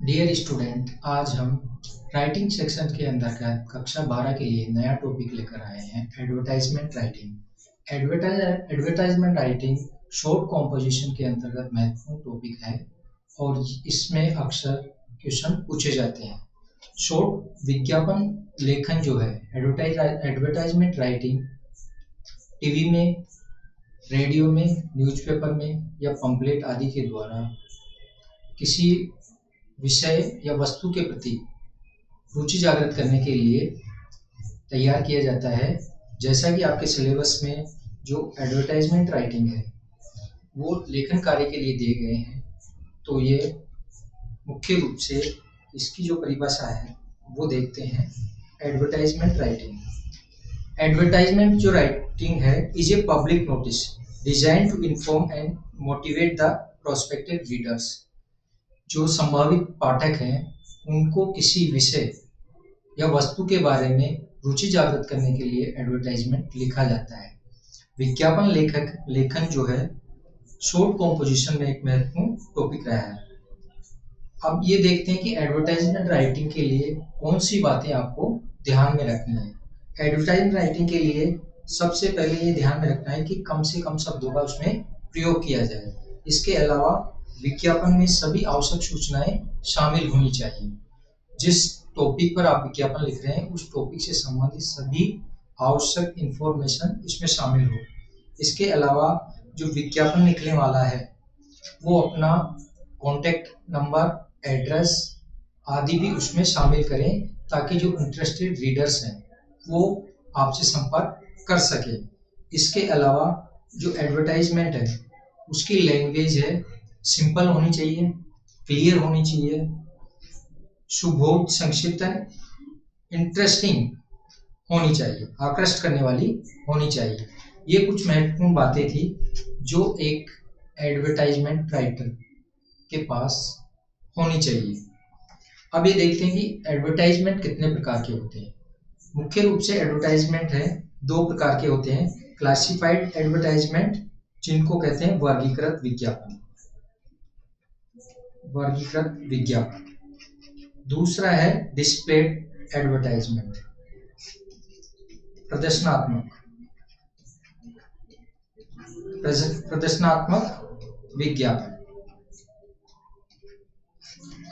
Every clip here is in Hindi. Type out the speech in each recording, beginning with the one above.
डियर स्टूडेंट, आज हम राइटिंग सेक्शन के अंतर्गत कक्षा 12 के लिए नया टॉपिक लेकर आए हैं, advertisement writing. Advertisement writing short composition के अंतर्गत महत्वपूर्ण टॉपिक है और इसमें अक्सर क्वेश्चन पूछे जाते हैं। शॉर्ट विज्ञापन लेखन जो है एडवर्टाइजमेंट राइटिंग टीवी में, रेडियो में, न्यूज़पेपर में या पंपलेट आदि के द्वारा किसी विषय या वस्तु के प्रति रुचि जागृत करने के लिए तैयार किया जाता है। जैसा कि आपके सिलेबस में जो एडवर्टाइजमेंट राइटिंग है वो लेखन कार्य के लिए दिए गए हैं, तो ये मुख्य रूप से इसकी जो परिभाषा है वो देखते हैं। एडवर्टाइजमेंट राइटिंग, एडवर्टाइजमेंट जो राइटिंग है is a public notice design to inform and motivate the prospective readers. जो संभावित पाठक हैं उनको किसी विषय या वस्तु के बारे में रुचि जागृत करने के लिए एडवर्टाइजमेंट लिखा जाता है। विज्ञापन लेखन जो है शॉर्ट कॉम्पोजिशन में एक महत्वपूर्ण टॉपिक रहा है। अब ये देखते हैं कि एडवर्टाइजमेंट राइटिंग के लिए कौन सी बातें आपको ध्यान में रखनी है। एडवर्टाइजमेंट राइटिंग के लिए सबसे पहले ये ध्यान में रखना है कि कम से कम शब्दों का उसमें प्रयोग किया जाए। इसके अलावा विज्ञापन में सभी आवश्यक सूचनाएं शामिल होनी चाहिए। जिस टॉपिक पर आप विज्ञापन लिख रहे हैं उस टॉपिक से संबंधित सभी आवश्यक इंफॉर्मेशन इसमें शामिल हो। इसके अलावा जो विज्ञापन लिखने वाला है वो अपना कॉन्टैक्ट नंबर, एड्रेस आदि भी उसमें शामिल करें ताकि जो इंटरेस्टेड रीडर्स हैं वो आपसे संपर्क कर सके। इसके अलावा जो एडवर्टाइजमेंट है उसकी लैंग्वेज है सिंपल होनी चाहिए, क्लियर होनी चाहिए, सुबोध, संक्षिप्त, इंटरेस्टिंग होनी चाहिए, आकर्षित करने वाली होनी चाहिए। ये कुछ महत्वपूर्ण बातें थी जो एक एडवर्टाइजमेंट राइटर के पास होनी चाहिए। अब ये देखते हैं कि एडवर्टाइजमेंट कितने प्रकार के होते हैं। मुख्य रूप से एडवर्टाइजमेंट है दो प्रकार के होते हैं। क्लासिफाइड एडवर्टाइजमेंट जिनको कहते हैं वर्गीकृत विज्ञापन, दूसरा है डिस्प्लेड एडवर्टाइजमेंट, प्रदर्शनात्मक विज्ञापन।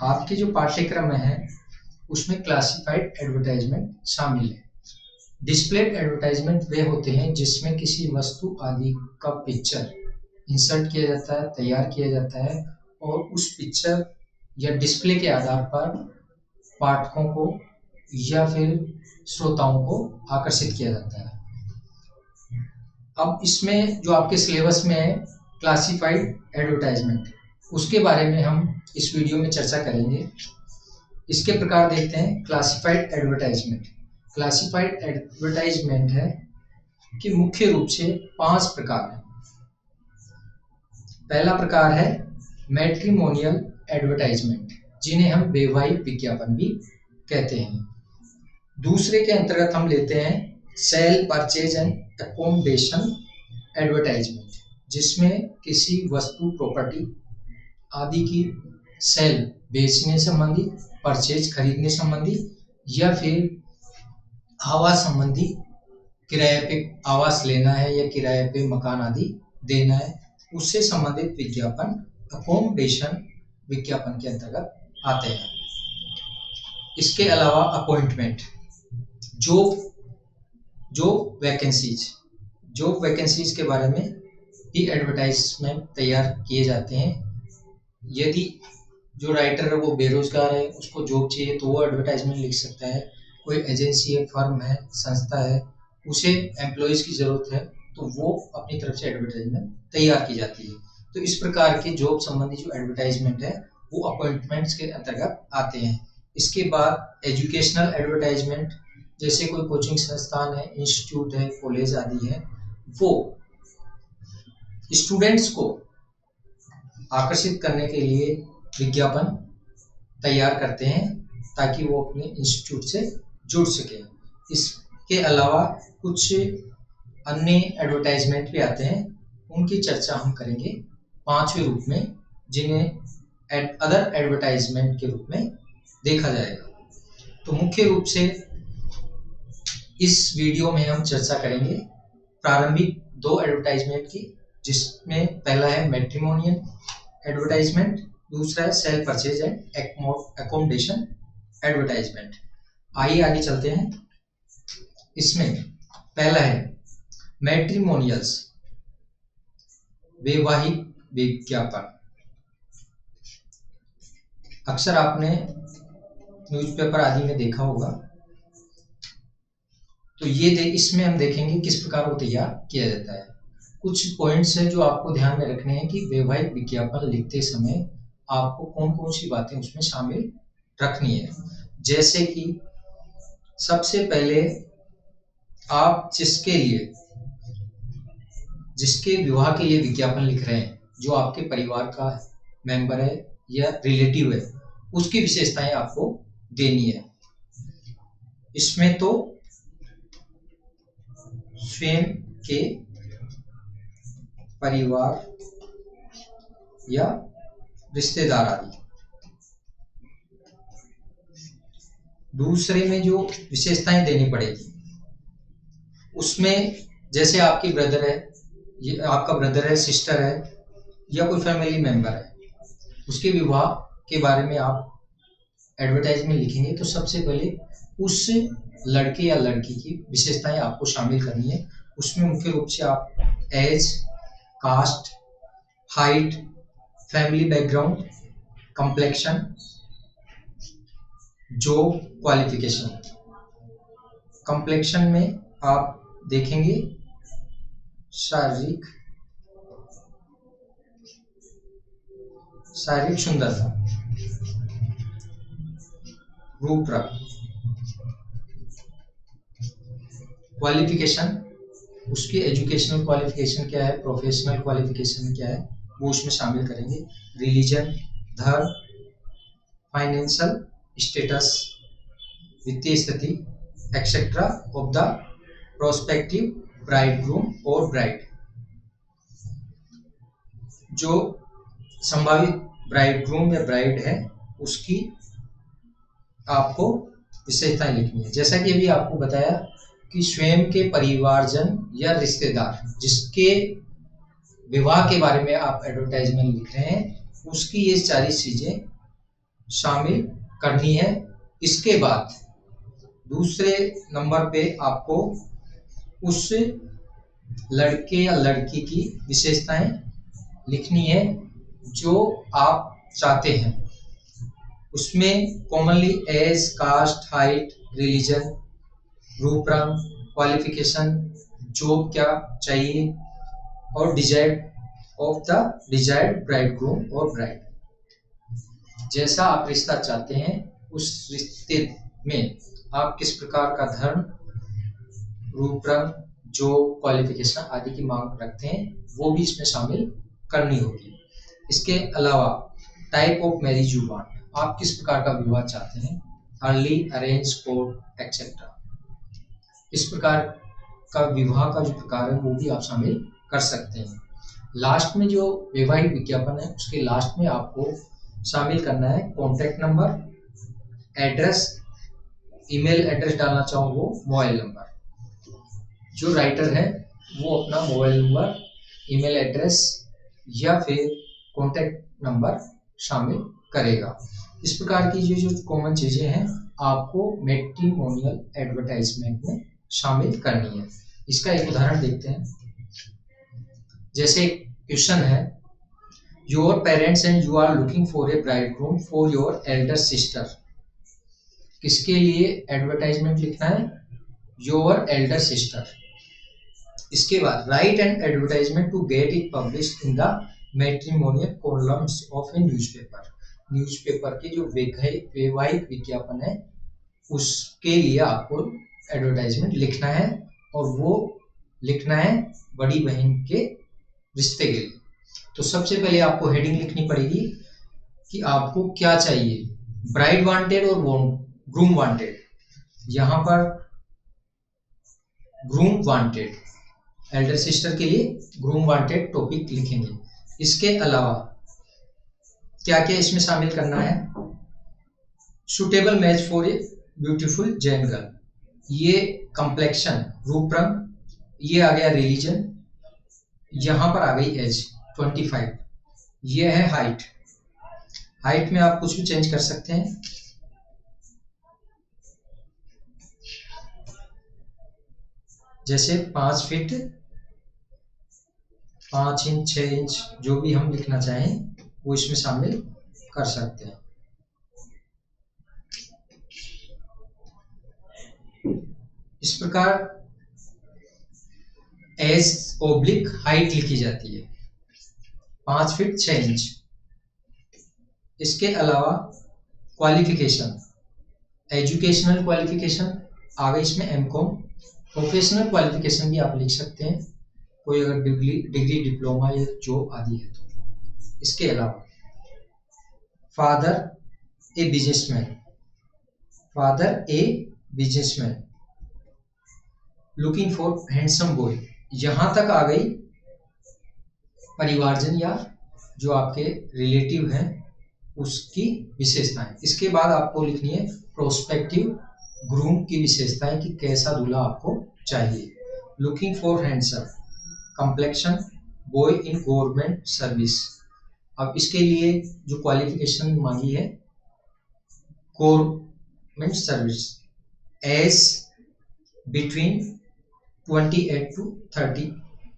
आपके जो पाठ्यक्रम में है उसमें क्लासिफाइड एडवर्टाइजमेंट शामिल है। डिस्प्लेड एडवर्टाइजमेंट वे होते हैं जिसमें किसी वस्तु आदि का पिक्चर इंसर्ट किया जाता है, तैयार किया जाता है और उस पिक्चर या डिस्प्ले के आधार पर पाठकों को या फिर श्रोताओं को आकर्षित किया जाता है। अब इसमें जो आपके सिलेबस में है क्लासिफाइड एडवर्टाइजमेंट, उसके बारे में हम इस वीडियो में चर्चा करेंगे। इसके प्रकार देखते हैं। क्लासिफाइड एडवर्टाइजमेंट, क्लासिफाइड एडवर्टाइजमेंट है कि मुख्य रूप से 5 प्रकार हैं। पहला प्रकार है मैट्रिमोनियल एडवर्टाइजमेंट, जिन्हें हम वैवाहिक विज्ञापन भी कहते हैं। दूसरे के अंतर्गत हम लेते हैं sale, purchase and accommodation advertisement, जिसमें किसी वस्तु, प्रॉपर्टी आदि की सेल बेचने संबंधी, परचेज खरीदने संबंधी या फिर आवास संबंधी, किराए पे आवास लेना है या किराए पे मकान आदि देना है, उससे संबंधित विज्ञापन अकोमोडेशन विज्ञापन के अंतर्गत आते हैं। इसके अलावा अपॉइंटमेंट, जॉब वैकेंसीज के बारे में भी एडवर्टाइजमेंट तैयार किए जाते हैं। यदि जो राइटर है वो बेरोजगार है, उसको जॉब चाहिए तो वो एडवर्टाइजमेंट लिख सकता है। कोई एजेंसी है, फर्म है, संस्था है, उसे एम्प्लॉयज की जरूरत है तो वो अपनी तरफ से एडवर्टाइजमेंट तैयार की जाती है। तो इस प्रकार के जॉब संबंधी जो एडवर्टाइजमेंट है वो अपॉइंटमेंट्स के अंतर्गत आते हैं। इसके बाद एजुकेशनल एडवर्टाइजमेंट, जैसे कोई कोचिंग संस्थान है, इंस्टीट्यूट है, कॉलेज आदि है, वो स्टूडेंट्स को आकर्षित करने के लिए विज्ञापन तैयार करते हैं ताकि वो अपने इंस्टीट्यूट से जुड़ सके। इसके अलावा कुछ अन्य एडवर्टाइजमेंट भी आते हैं, उनकी चर्चा हम करेंगे 5वें रूप में, जिन्हें अदर एडवर्टाइजमेंट के रूप में देखा जाएगा। तो मुख्य रूप से इस वीडियो में हम चर्चा करेंगे प्रारंभिक 2 एडवर्टाइजमेंट की, जिसमें पहला है मैट्रिमोनियल एडवर्टाइजमेंट, दूसरा है cell purchase and accommodation advertisement. आइए आगे चलते हैं। इसमें पहला है मैट्रिमोनियल्स, वैवाहिक विज्ञापन। अक्सर आपने न्यूज़पेपर आदि में देखा होगा। तो इसमें हम देखेंगे किस प्रकार वो तैयार किया जाता है। कुछ पॉइंट्स हैं जो आपको ध्यान में रखने हैं कि वैवाहिक विज्ञापन लिखते समय आपको कौन कौन सी बातें उसमें शामिल रखनी है। जैसे कि सबसे पहले आप जिसके विवाह के लिए विज्ञापन लिख रहे हैं, जो आपके परिवार का मेंबर है या रिलेटिव है, उसकी विशेषताएं आपको देनी है। इसमें तो स्वयं के परिवार या रिश्तेदार आदि। दूसरे में जो विशेषताएं देनी पड़ेगी उसमें, जैसे आपकी आपका ब्रदर है, सिस्टर है या कोई फैमिली मेंबर है, उसके विवाह के बारे में आप एडवर्टाइजमेंट लिखेंगे तो सबसे पहले उस लड़के या लड़की की विशेषताएं आपको शामिल करनी है। उसमें मुख्य रूप से आप age, caste, height, family background, complexion, job, qualification. Complexion में आप देखेंगे शारीरिक सुंदरता, रूप रंग। क्वालिफिकेशन, उसकी एजुकेशनल क्वालिफिकेशन क्या है, प्रोफेशनल क्वालिफिकेशन क्या है, वो उसमें शामिल करेंगे। रिलीजन, धर्म, फाइनेंशियल स्टेटस, वित्तीय स्थिति etcetera of the prospective bridegroom और ब्राइड। जो संभावित ब्राइडग्रूम या ब्राइड है उसकी आपको विशेषताएं लिखनी है। जैसा कि अभी आपको बताया कि स्वयं के परिवारजन या रिश्तेदार जिसके विवाह के बारे में आप एडवर्टाइजमेंट लिख रहे हैं, उसकी ये सारी चीजें शामिल करनी है। इसके बाद दूसरे नंबर पे आपको उस लड़के या लड़की की विशेषताएं लिखनी है जो आप चाहते हैं। उसमें commonly age, caste, height, religion, रूप रंग, क्वालिफिकेशन, जॉब क्या चाहिए और डिजायर्ड ब्राइडग्रूम और ब्राइड। जैसा आप रिश्ता चाहते हैं उस रिश्ते में आप किस प्रकार का धर्म, रूप रंग, जॉब, क्वालिफिकेशन आदि की मांग रखते हैं, वो भी इसमें शामिल करनी होगी। इसके अलावा type of marriage you want, आप किस प्रकार का विवाह चाहते हैं, अर्ली, अरेंज, कोर्ट एक्सेट्रा। इस प्रकार का विवाह का जो प्रकार है वो भी आप शामिल कर सकते हैं। लास्ट में जो वैवाहिक विज्ञापन है उसके लास्ट में आपको शामिल करना है contact number, address, email address डालना चाहो वो, मोबाइल नंबर। जो राइटर है वो अपना मोबाइल नंबर, ईमेल एड्रेस या फिर कॉन्टैक्ट नंबर शामिल करेगा। इस प्रकार की जो कॉमन चीजें हैं आपको मैट्रिमोनियल एडवर्टाइजमेंट में शामिल करनी है। इसका एक उदाहरण देखते हैं। जैसे क्वेश्चन है, your parents and you are looking for a bridegroom for your elder sister. किसके लिए एडवर्टाइजमेंट लिखना है, योर एल्डर सिस्टर। इसके बाद write an advertisement to get it published in the matrimonial columns of a newspaper. Newspaper के जो वैवाहिक विज्ञापन है उसके लिए आपको एडवर्टाइजमेंट लिखना है और वो लिखना है बड़ी बहन के रिश्ते के लिए। तो सबसे पहले आपको हेडिंग लिखनी पड़ेगी कि आपको क्या चाहिए, ब्राइड वांटेड और ग्रूम वांटेड। यहाँ पर ग्रूम वांटेड, एल्डर सिस्टर के लिए ग्रूम वांटेड टॉपिक लिखेंगे। इसके अलावा क्या क्या इसमें शामिल करना है? Suitable match for a beautiful Jain girl, ये कम्प्लेक्शन रूप रंग, ये आ गया रिलीजन, यहां पर आ गई एज 25, ये है हाइट। हाइट में आप कुछ भी चेंज कर सकते हैं, जैसे 5 फीट 5 इंच 6 इंच, जो भी हम लिखना चाहें वो इसमें शामिल कर सकते हैं। इस प्रकार एज ओब्लिक हाइट लिखी जाती है 5 फीट 6 इंच। इसके अलावा क्वालिफिकेशन, एजुकेशनल क्वालिफिकेशन आ गई इसमें एमकॉम। प्रोफेशनल क्वालिफिकेशन भी आप लिख सकते हैं, कोई अगर डिग्री डिप्लोमा या जॉब आदि है तो। इसके अलावा father a businessman, father a businessman, looking for handsome boy, यहां तक आ गई परिवारजन या जो आपके रिलेटिव हैं उसकी विशेषताएं। इसके बाद आपको लिखनी है प्रोस्पेक्टिव ग्रूम की विशेषताएं कि कैसा दूल्हा आपको चाहिए। Looking for handsome, complexion, boy in government service. अब इसके लिए जो क्वालिफिकेशन मांगी है government service, age between 28 to 30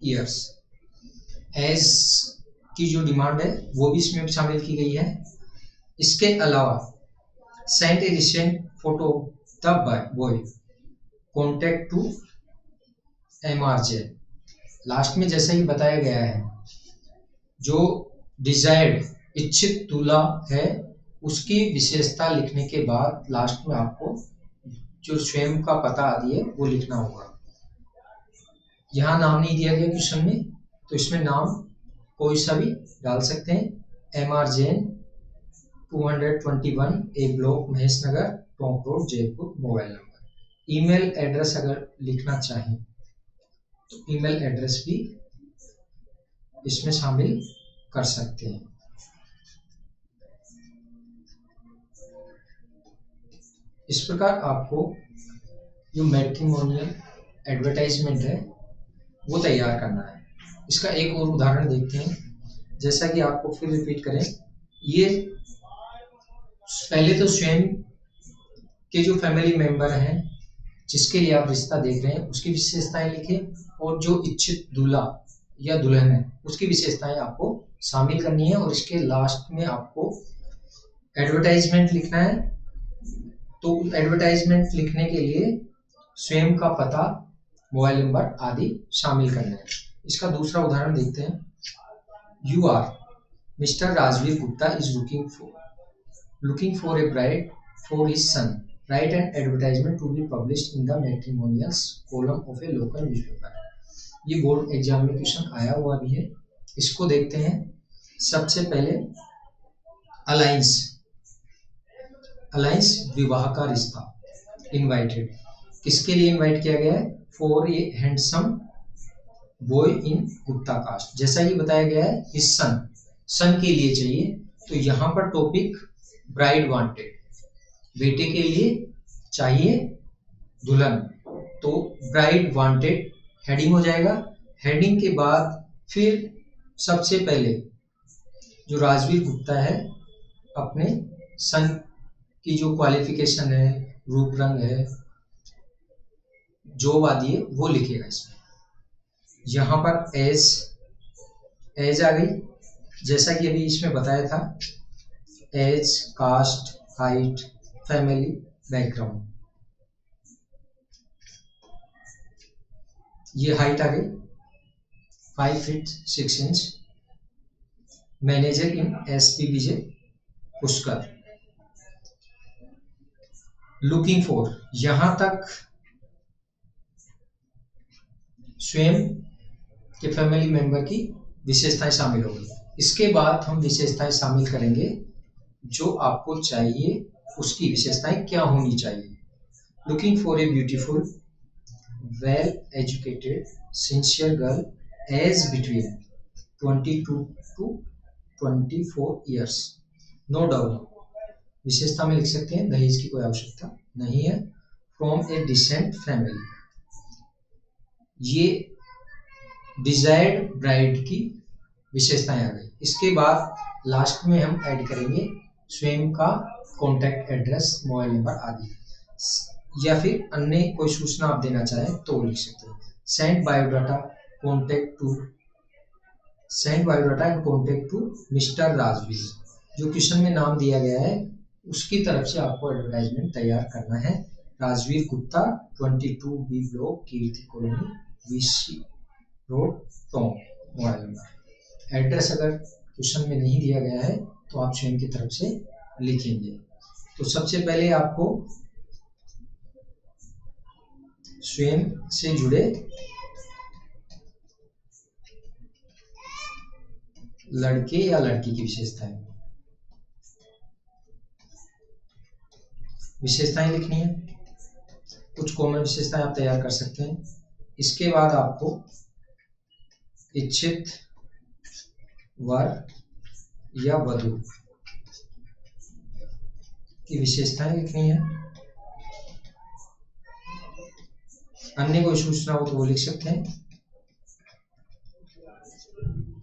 years. Age की जो डिमांड है वो भी इसमें शामिल की गई है। इसके अलावा send a recent photo the boy, contact to MRJ. Last में जैसे ही बताया गया है, जो डिजायर्ड इच्छित दूल्हा है उसकी विशेषता लिखने के बाद लास्ट में आपको जो स्वयं का पता आदि है वो लिखना होगा। यहाँ नाम नहीं दिया गया क्वेश्चन में, तो इसमें नाम कोई सा भी डाल सकते हैं। Mr Jain 221 A block Mahesh Nagar Tonk road Jaipur, mobile number. Email address अगर लिखना चाहें तो ईमेल एड्रेस भी इसमें शामिल कर सकते हैं। इस प्रकार आपको जो मैट्रिमोनियल एडवर्टाइजमेंट है वो तैयार करना है। इसका एक और उदाहरण देखते हैं, जैसा कि आपको फिर रिपीट करें। ये पहले तो स्वयं के जो फैमिली मेंबर हैं जिसके लिए आप रिश्ता देख रहे हैं उसकी विशेषताएं लिखें, और जो इच्छित दूल्हा या दुल्हन है उसकी विशेषताएं आपको शामिल करनी है। और इसके लास्ट में आपको एडवर्टाइजमेंट लिखना है। तो एडवर्टाइजमेंट लिखने के लिए स्वयं का पता, मोबाइल नंबर आदि शामिल करना है। इसका दूसरा उदाहरण देखते हैं। You are Mister Rajveer Gupta is looking for a bride for his son. Write an advertisement to be published in the matrimonials column of a local newspaper. ये बोर्ड एग्जाम में क्वेश्चन आया हुआ भी है, इसको देखते हैं। सबसे पहले अलायंस, अलायंस विवाह का रिश्ता। इनवाइटेड, किसके लिए इनवाइट किया गया है? For a handsome boy in Gupta caste. जैसा कि बताया गया है हिज सन, सन के लिए चाहिए, तो यहाँ पर टॉपिक ब्राइड वांटेड, बेटे के लिए चाहिए दुल्हन, तो ब्राइड वांटेड हेडिंग हो जाएगा। हेडिंग के बाद फिर सबसे पहले जो राजवीर गुप्ता है अपने सन की जो क्वालिफिकेशन है, रूप रंग है, जॉब आदि है वो लिखेगा इसमें। यहाँ पर एज आ गई, जैसा कि अभी इसमें बताया था, age, caste, height, family, background. ये हाइट आ गई 5 feet 6 inch. Manager in SP Vijay Pushkar. Looking for, यहां तक स्वयं के फैमिली मेंबर की विशेषताएं शामिल होगी। इसके बाद हम विशेषताएं शामिल करेंगे जो आपको चाहिए, उसकी विशेषताएं क्या होनी चाहिए। Looking for a beautiful well educated sincere girl age between 22 to 24 years. No dowry, विशेषता में लिख सकते हैं दहेज की कोई आवश्यकता नहीं है। फ्रॉम ए डिसेंट फैमिली, ये डिजायर्ड ब्राइड की विशेषताएं आ गई। इसके बाद लास्ट में हम ऐड करेंगे स्वयं का कॉन्टैक्ट एड्रेस, मोबाइल नंबर आदि, या फिर अन्य कोई सूचना आप देना चाहें तो लिख सकते हैं। Send biodata and contact to mister Rajveer, जो क्वेश्चन में नाम दिया गया है उसकी तरफ से आपको एडवर्टाइजमेंट तैयार करना है। Rajveer Gupta, 22 B block, Kirti colony, VC road, Tonk, mobile number. Address अगर क्वेश्चन में नहीं दिया गया है तो आप स्वयं की तरफ से लिखेंगे। तो सबसे पहले आपको स्वयं से जुड़े लड़के या लड़की की विशेषताएं लिखनी है। कुछ कॉमन विशेषताएं आप तैयार कर सकते हैं। इसके बाद आपको इच्छित वर या वधू की विशेषताएं लिखनी है। अन्य कोई सूचना हो तो वो लिख सकते हैं।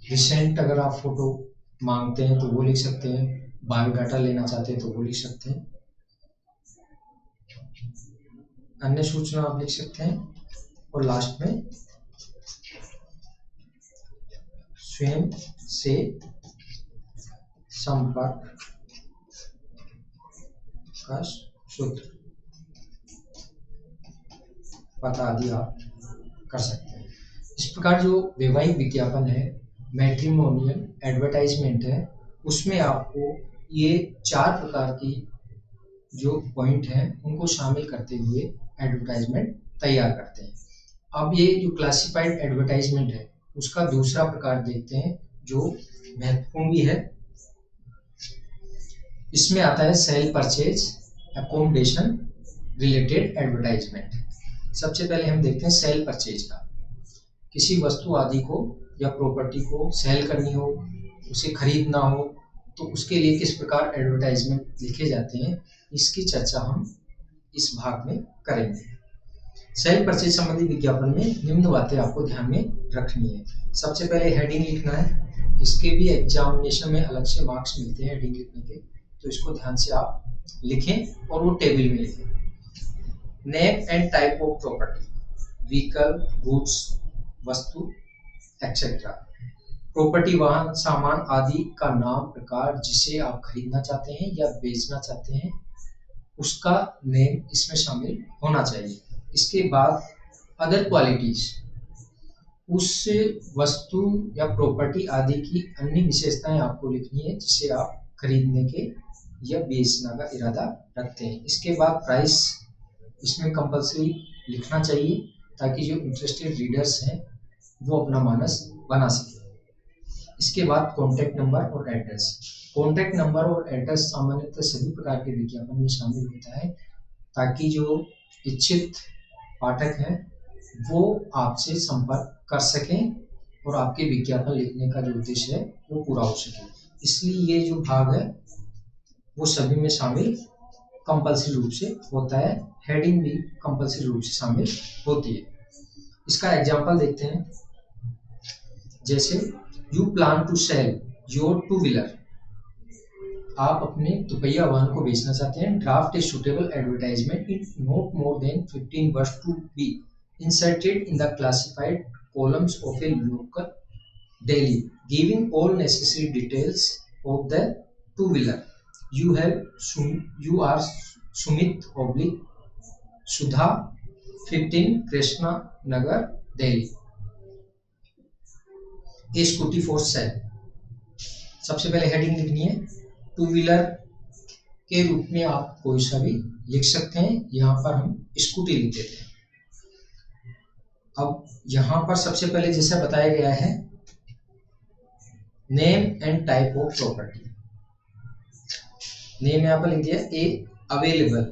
रिसेंट अगर आप फोटो मांगते हैं तो वो लिख सकते हैं। बायोडाटा लेना चाहते हैं तो वो लिख सकते हैं। अन्य सूचना आप लिख सकते हैं। और लास्ट में स्वयं से संपर्क का सूत्र, पता आदि आप कर सकते हैं। इस प्रकार जो वैवाहिक विज्ञापन है, मैट्रिमोनियल एडवर्टाइजमेंट है, उसमें आपको ये 4 प्रकार की जो पॉइंट हैं उनको शामिल करते हुए एडवर्टाइजमेंट तैयार करते हैं। अब ये जो क्लासिफाइड एडवर्टाइजमेंट है उसका दूसरा प्रकार देखते हैं जो महत्वपूर्ण भी है। इसमें आता है cell purchase accommodation related advertisement. सबसे पहले हम देखते हैं सेल परचेज का। किसी वस्तु आदि को या प्रॉपर्टी को सेल करनी हो, उसे खरीदना हो, तो उसके लिए किस प्रकार एडवर्टाइजमेंट लिखे जाते हैं, इसकी चर्चा हम इस भाग में करेंगे। सेल परचेज संबंधी विज्ञापन में निम्न बातें आपको ध्यान में रखनी है। सबसे पहले हेडिंग लिखना है। इसके भी एग्जामिनेशन में अलग से मार्क्स मिलते हैं हेडिंग लिखने के, तो इसको ध्यान से आप लिखें और वो टेबल में लिखें। Name and type of property, vehicle, goods, वस्तु एक्सेट्रा। प्रॉपर्टी वाहन, सामान आदि का नाम, प्रकार, जिसे आप खरीदना चाहते हैं या बेचना चाहते हैं उसका नेम इसमें शामिल होना चाहिए। इसके बाद अदर क्वालिटीज, उस वस्तु या प्रॉपर्टी आदि की अन्य विशेषताएं आपको लिखनी है जिसे आप खरीदने के या बेचने का इरादा रखते हैं। इसके बाद प्राइस इसमें कंपल्सरी लिखना चाहिए ताकि जो इंटरेस्टेड रीडर्स हैं वो अपना मानस बना सके। इसके बाद कॉन्टैक्ट नंबर और एड्रेस। कॉन्टैक्ट नंबर और एड्रेस सामान्यतः सभी प्रकार के विज्ञापन में शामिल होता है ताकि जो इच्छित पाठक हैं वो आपसे संपर्क कर सकें और आपके विज्ञापन लिखने का जो उद्देश्य है वो पूरा हो सके। इसलिए ये जो भाग है वो सभी में शामिल कंपल्सरी रूप से होता है। हेडिंग भी कंपल्सरी रूप से शामिल होती है। इसका एग्जांपल देखते हैं। जैसे you plan to sell your 2 wheeler, आप अपने दुपहिया वाहन को बेचना चाहते हैं। Draft a suitable advertisement in not more than 15 words to be inserted in the classified columns of a local daily, giving all necessary details of the 2 wheeler. You are Sumit oblique Sudha 15 Krishna Nagar Delhi, a scooty for sale. सबसे पहले हेडिंग लिखनी है। 2 व्हीलर के रूप में आप कोई सा भी लिख सकते हैं। यहाँ पर हम स्कूटी लिख देते हैं। अब यहाँ पर सबसे पहले जैसा बताया गया है name and type of property. Name यहाँ पर लिख दिया ए अवेलेबल,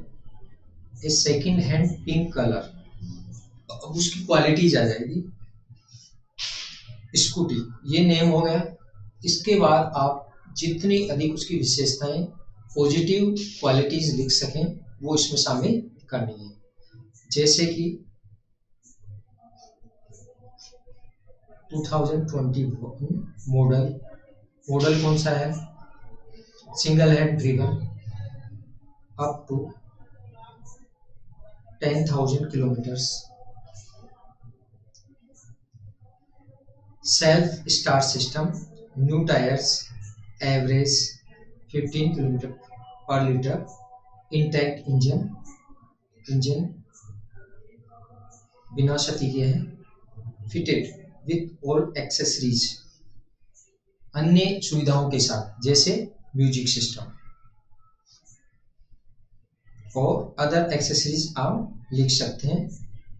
ए सेकंड हैंड पिंक कलर। अब उसकी क्वालिटीज आ जाएगी। स्कूटी ये नेम हो गया। इसके बाद आप जितनी अधिक उसकी विशेषताएं पॉजिटिव क्वालिटीज लिख सकें वो इसमें शामिल करनी है। जैसे कि 2021 मॉडल कौन सा है? Single head driven up to 10,000 kilometres, self start system, new tyres, average 15 kilometre per litre, intact engine बिना क्षति के है, फिटेड विथ ऑल एक्सेसरीज, अन्य सुविधाओं के साथ जैसे म्यूजिक सिस्टम और अदर एक्सेसरीज आप लिख सकते हैं।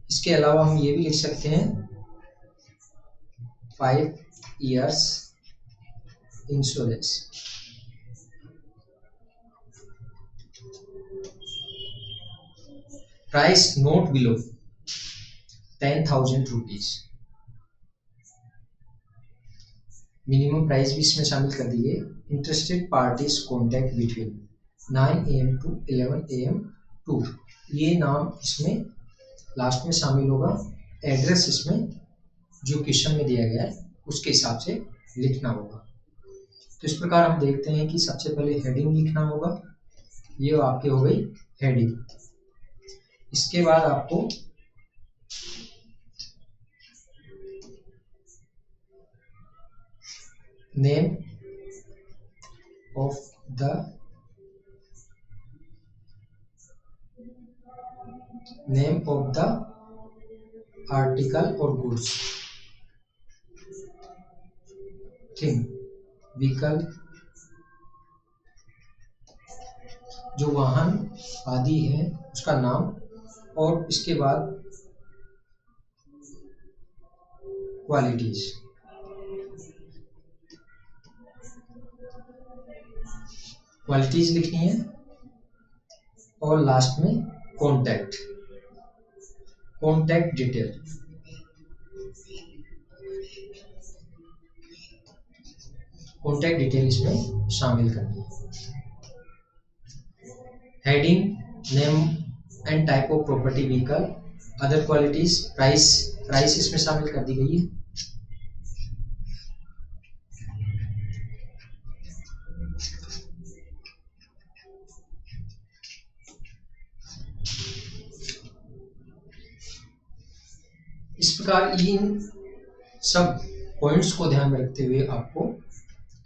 इसके अलावा हम ये भी लिख सकते हैं 5 years insurance. Price not below 10,000 rupees. Minimum price भी इसमें शामिल कर दिए। Interested parties contact between 9 AM to 11 AM to, ये नाम इसमें लास्ट में शामिल होगा। एड्रेस इसमें जो क्वेश्चन में दिया गया है उसके हिसाब से लिखना होगा। तो इस प्रकार हम देखते हैं कि सबसे पहले हेडिंग लिखना होगा। ये आपके हो गई हेडिंग। इसके बाद आपको नेम ऑफ द आर्टिकल और गुड्स, थिंग व्हीकल जो वाहन आदि है उसका नाम, और इसके बाद क्वालिटीज लिखनी है, और लास्ट में कॉन्टैक्ट डिटेल। कॉन्टैक्ट डिटेल इसमें शामिल करनी है। Heading, name and type of property vehicle, other qualities, price इसमें शामिल कर दी गई है। इस प्रकार इन सब पॉइंट्स को ध्यान में रखते हुए आपको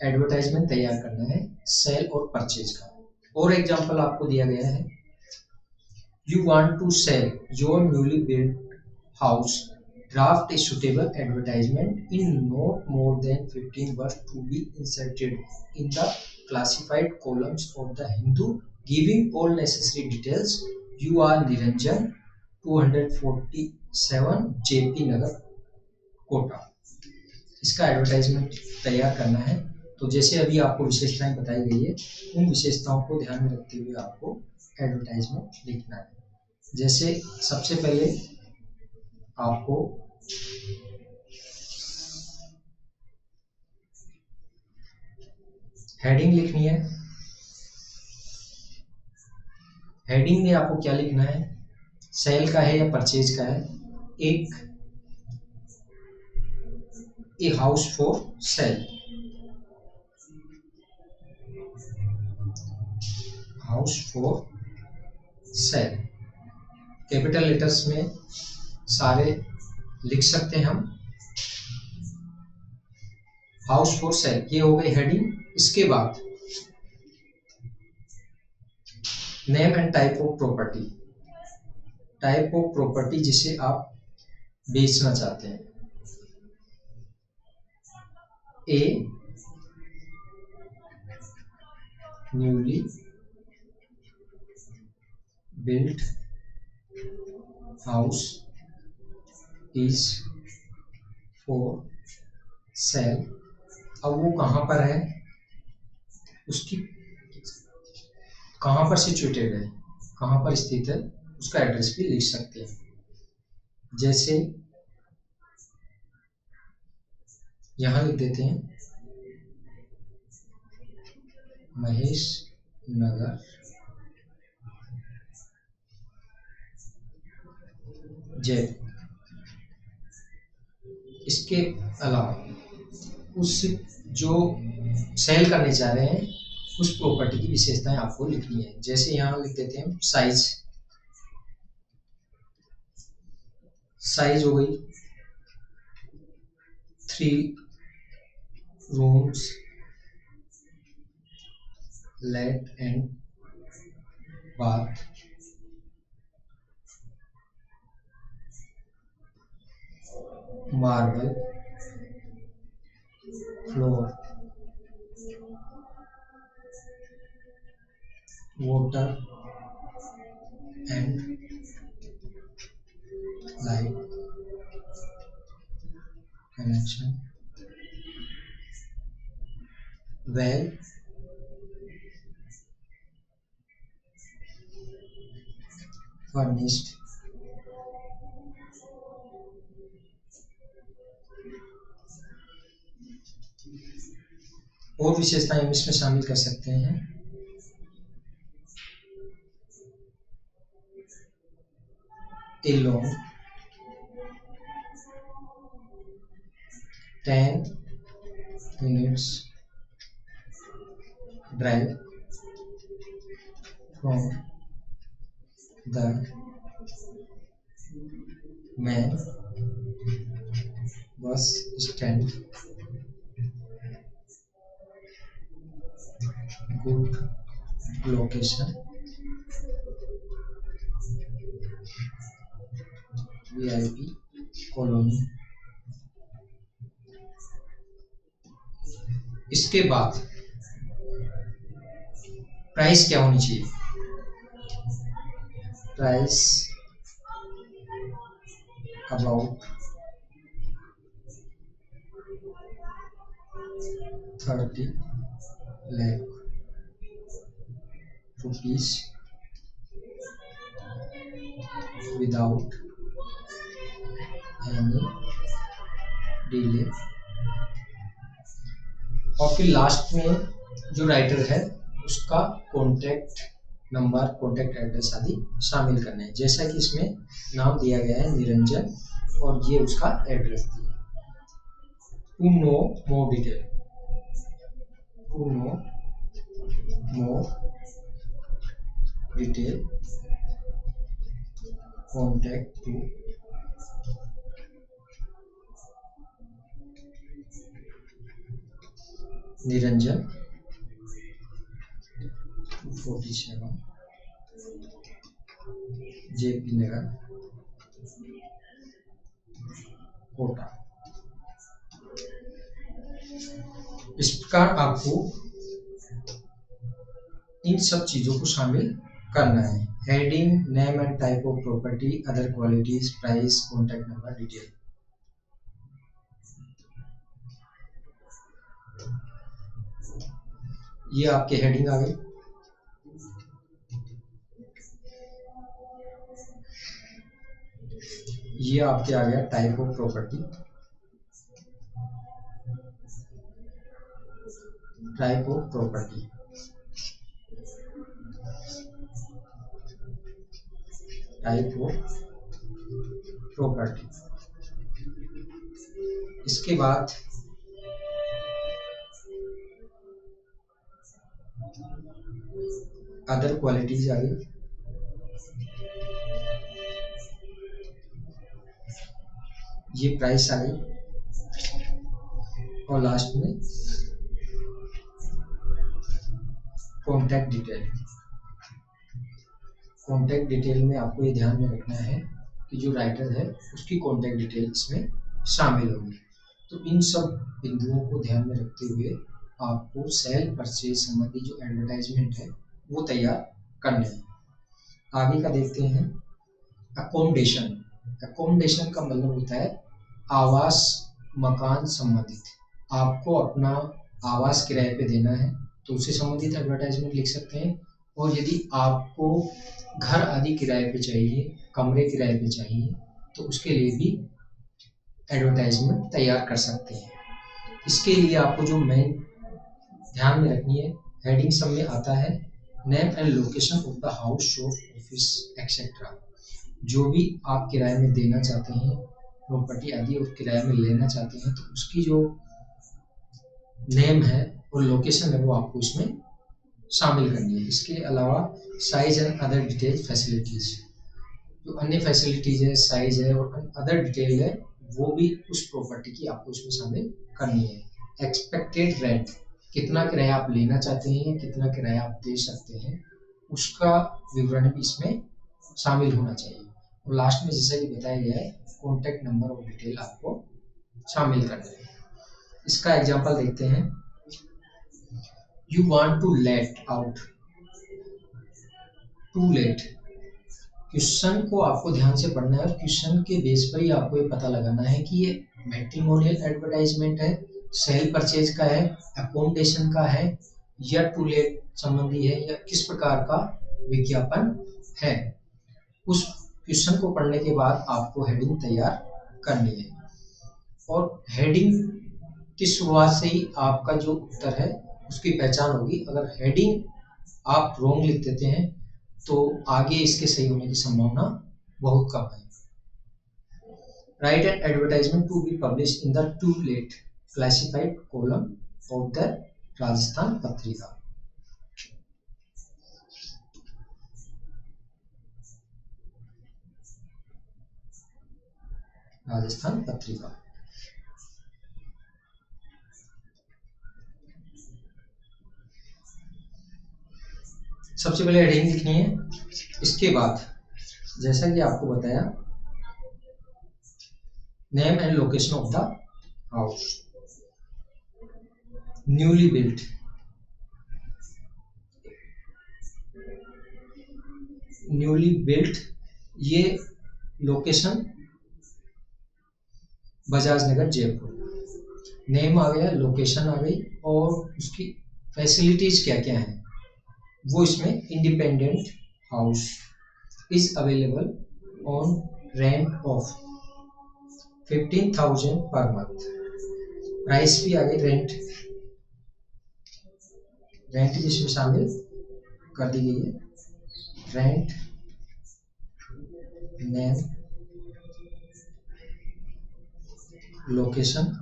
एडवर्टाइजमेंट तैयार करना है सेल और परचेज का। और एग्जांपल आपको दिया गया है, you want to sell your newly built house, draft a suitable advertisement in not more than 15 words to be inserted in the classified columns of the Hindu, giving all necessary details. You are Niranjan, 247 JP नगर, कोटा। इसका एडवर्टाइजमेंट तैयार करना है। तो जैसे अभी आपको विशेषताएं बताई गई है, उन विशेषताओं को ध्यान में रखते हुए आपको एडवर्टाइजमेंट लिखना है। जैसे सबसे पहले आपको हेडिंग लिखनी है। हेडिंग में आपको क्या लिखना है, सेल का है या परचेज का है। A house for sale, house for sale, capital letters में सारे लिख सकते हैं हम। हाउस फॉर सेल, ये हो गई हेडिंग। इसके बाद name and type of property जिसे आप बेचना चाहते हैं। A newly built house is for sale. अब वो कहाँ पर है, उसकी कहाँ पर सिचुएटेड है, कहाँ पर स्थित है, उसका एड्रेस भी लिख सकते हैं। जैसे यहाँ लिख देते हैं महेश नगर जयपुर। इसके अलावा उस जो सेल करने जा रहे हैं उस प्रॉपर्टी की विशेषताएं आपको लिखनी है। जैसे यहाँ लिख देते हैं साइज, साइज हो गई 3 rooms, let and bath, marble floor, water and light connection, well furnished, और विशेषताएं हम इसमें शामिल कर सकते हैं। A long 10 minutes drive from the main bus stand, good location, VIP colony. इसके बाद प्राइस क्या होनी चाहिए? Price about 30 lakh rupees without any delay। और फिर लास्ट में जो राइटर है उसका कॉन्टैक्ट नंबर, कॉन्टैक्ट एड्रेस आदि शामिल करने हैं। जैसा कि इसमें नाम दिया गया है निरंजन और ये उसका एड्रेस दिया। To know more detail, to know more detail contact to Niranjan 247 JP Nagar Kota. इस प्रकार आपको इन सब चीजों को शामिल करना है। Heading, name and type of property, other qualities, price, contact number, detail. ये आपके हेडिंग आ गई। ये आपके आ गया type of property, type of property, type of property. इसके बाद अदर क्वालिटीज आ गई। ये प्राइस आ गई और लास्ट में कॉन्टैक्ट डिटेल। कॉन्टैक्ट डिटेल में आपको ये ध्यान में रखना है कि जो राइटर है उसकी कॉन्टैक्ट डिटेल इसमें शामिल होगी। तो इन सब बिंदुओं को ध्यान में रखते हुए आपको सेल परचेज संबंधी जो एडवर्टाइजमेंट है वो तैयार करने हैं। आगे का देखते हैं अकोमोडेशन। अकोमोडेशन का मतलब होता है आवास, मकान संबंधित। आपको अपना आवास किराए पे देना है तो उससे संबंधित एडवर्टाइजमेंट लिख सकते हैं। और यदि आपको घर आदि किराए पे चाहिए, कमरे किराए पे चाहिए तो उसके लिए भी एडवर्टाइजमेंट तैयार कर सकते हैं। इसके लिए आपको जो मेन ध्यान में रखनी है हेडिंग सब में आता है name and location of the house, shop, office etcetera. जो भी आप किराए में देना चाहते हैं प्रॉपर्टी आदि और किराए में लेना चाहते हैं, तो उसकी जो नेम है और लोकेशन है वो आपको इसमें शामिल करनी है। इसके अलावा size and other detail facilities, जो अन्य फैसिलिटीज है, साइज है और अदर डिटेल है, वो भी उस प्रॉपर्टी की आपको इसमें शामिल करनी है। एक्सपेक्टेड रेंट, कितना किराया आप लेना चाहते हैं, कितना किराया आप दे सकते हैं, उसका विवरण भी इसमें शामिल होना चाहिए। और लास्ट में जैसा कि बताया गया है कॉन्टैक्ट नंबर और डिटेल आपको शामिल करना है। इसका एग्जांपल देखते हैं। You want to let out, to let, question को आपको ध्यान से पढ़ना है और क्वेश्चन के बेस पर ही आपको ये पता लगाना है कि ये मैट्रिमोनियल एडवर्टाइजमेंट है, सेल परचेज का है, अकोमोडेशन का है या टू लेट संबंधी है या किस प्रकार का विज्ञापन है। उस क्वेश्चन को पढ़ने के बाद आपको हेडिंग तैयार करनी है और हेडिंग की शुरुआत से ही आपका जो उत्तर है उसकी पहचान होगी। अगर हेडिंग आप रॉन्ग लिख देते हैं तो आगे इसके सही होने की संभावना बहुत कम है। Write an advertisement to be publish in the to let classified column of the Rajasthan Patrika. Rajasthan पत्रिका। सबसे पहले हेडिंग लिखनी है। इसके बाद जैसा कि आपको बताया name and location of the house, newly built, newly built, ये लोकेशन बजाज नगर जयपुर। नेम आ गया, लोकेशन आ गई और उसकी फैसिलिटीज क्या क्या है वो इसमें independent house is available on rent of 15,000 per month. Price भी आ गई, रेंट, रेंट भी इसमें शामिल कर दी गई है। रेंट, नेम, लोकेशन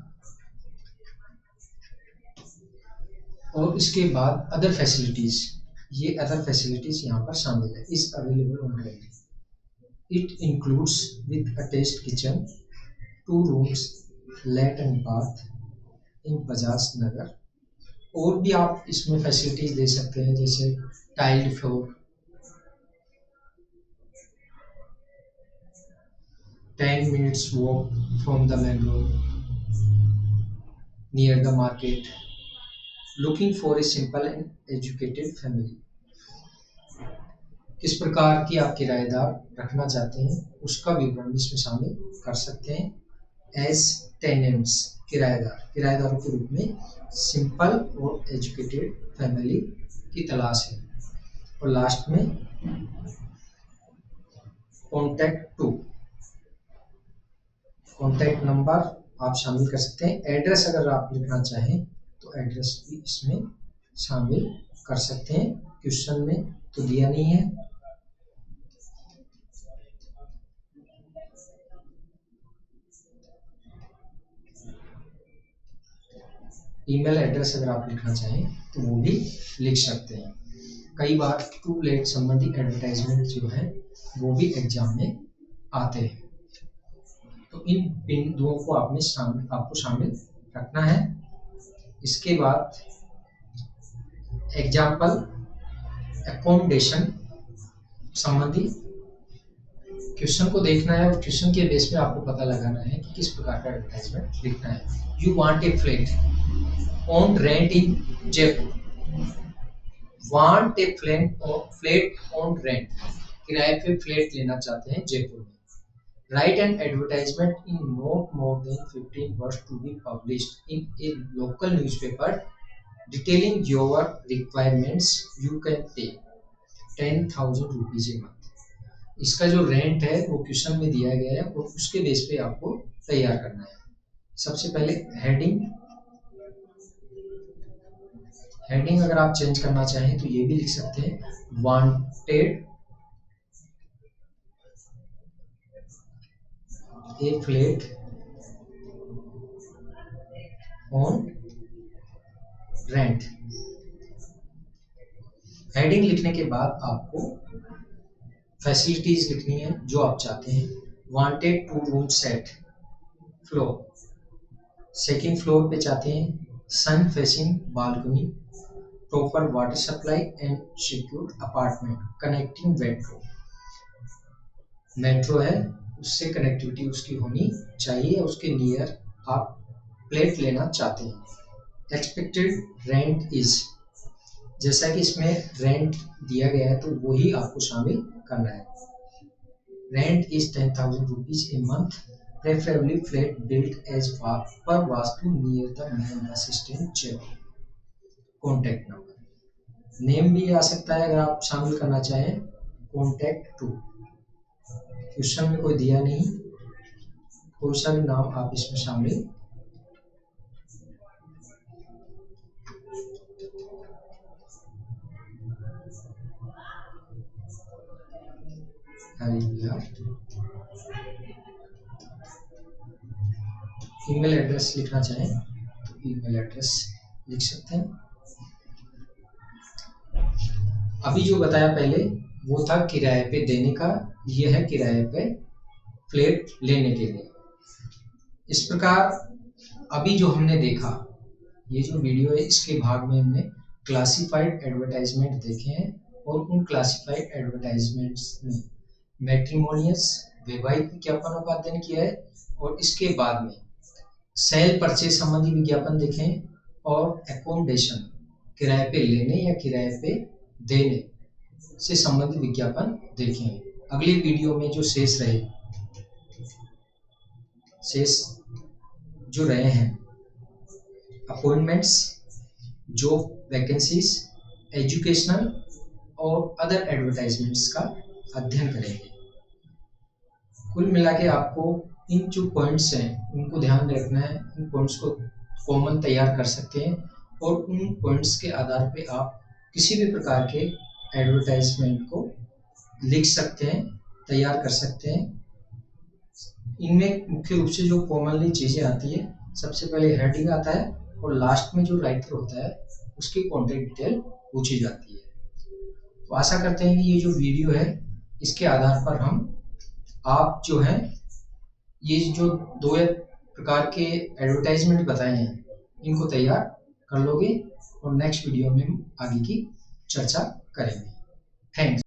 और इसके बाद अदर फैसिलिटीज, ये अदर फैसिलिटीज यहाँ पर शामिल है। Is available on rent, it includes with attached kitchen, 2 rooms, latrine bath in Bajaj Nagar. और भी आप इसमें फैसिलिटीज दे सकते हैं जैसे tiled floor, 10 minutes walk from the main road, near the market, looking for a simple and educated family। किस प्रकार की आप किराएदार रखना चाहते हैं उसका विवरण भी इसमें शामिल कर सकते हैं। एज टेनेंट्स, किराएदार, किराएदारों के रूप में सिंपल और एजुकेटेड फैमिली की तलाश है। और लास्ट में कॉन्टैक्ट टू, कॉन्टैक्ट नंबर आप शामिल कर सकते हैं। एड्रेस अगर आप लिखना चाहें तो एड्रेस भी इसमें शामिल कर सकते हैं। क्वेश्चन में तो दिया नहीं है। ईमेल एड्रेस अगर आप लिखना चाहें तो वो भी लिख सकते हैं। कई बार टू लेट संबंधी एडवर्टाइजमेंट जो है वो भी एग्जाम में आते हैं, तो इन बिंदुओं को आपको शामिल रखना है। इसके बाद एग्जाम्पल अकोमोडेशन संबंधी क्वेश्चन को देखना है और क्वेश्चन के बेस पे आपको पता लगाना है कि किस प्रकार का एडवर्टाइजमेंट लिखना है। You want a flat on rent in Jaipur, want a flat on rent, किराए पे फ्लैट लेना चाहते हैं जयपुर में। Write an advertisement in not more than 15 words to be published in a local newspaper detailing your requirements. You can pay 10,000 rupees a month। इसका जो रेंट है वो क्वेश्चन में दिया गया है और उसके बेस पे आपको तैयार करना है। सबसे पहले हेडिंग, हेडिंग अगर आप चेंज करना चाहें तो ये भी लिख सकते हैं, wanted A flat on rent. Heading लिखने के बाद आपको फैसिलिटीज लिखनी है जो आप चाहते हैं। Wanted 2 room set floor, second floor पे चाहते हैं sun facing balcony, proper water supply and secure apartment connecting metro. Metro है उससे कनेक्टिविटी उसकी होनी चाहिए, उसके नियर आप फ्लैट लेना चाहते हैं। एक्सपेक्टेड रेंट इज, जैसा कि इसमें रेंट दिया गया है तो वही आपको शामिल करना है। Rent is 10,000 rupees a month, preferably flat built as per vastu near the main bus stand Jaipur. Contact number, name भी आ सकता है अगर आप शामिल करना चाहें। कॉन्टैक्ट टू, क्वेश्चन में कोई दिया नहीं, कोई सा भी नाम आप इसमें शामिल ईमेल एड्रेस लिखना चाहें तो ईमेल एड्रेस लिख सकते हैं। अभी जो बताया पहले वो था किराए पे देने का, ये है किराए पे फ्लैट लेने के लिए। इस प्रकार अभी जो हमने देखा, ये जो वीडियो है इसके भाग में हमने क्लासिफाइड एडवर्टाइजमेंट देखे हैं और उन क्लासिफाइड एडवर्टाइजमेंट्स में मैट्रिमोनियस वैवाहिक विज्ञापनों का अध्ययन किया है और इसके बाद में सेल परचेज संबंधी विज्ञापन देखें और एकोमोडेशन किराए पे लेने या किराए पे देने से संबंधित विज्ञापन देखें। अगली वीडियो में जो शेष जो रहे हैं अपॉइंटमेंट्स, जॉब वैकेंसीज, एजुकेशनल और अदर एडवर्टाइजमेंट्स का अध्ययन करेंगे। कुल मिला के आपको इन जो पॉइंट्स हैं उनको ध्यान में रखना है। इन पॉइंट्स को कॉमन तैयार कर सकते हैं और उन पॉइंट्स के आधार पे आप किसी भी प्रकार के एडवर्टाइजमेंट को लिख सकते हैं, तैयार कर सकते हैं। इनमें मुख्य रूप से जो कॉमनली चीज़ें आती है, सबसे पहले हेडिंग आता है और लास्ट में जो राइटर होता है उसकी कॉन्टैक्ट डिटेल पूछी जाती है। तो आशा करते हैं कि ये जो वीडियो है इसके आधार पर आप जो है ये जो 2 प्रकार के एडवर्टाइजमेंट बताए हैं इनको तैयार कर लोगे और नेक्स्ट वीडियो में हम आगे की चर्चा करेंगे। थैंक्स।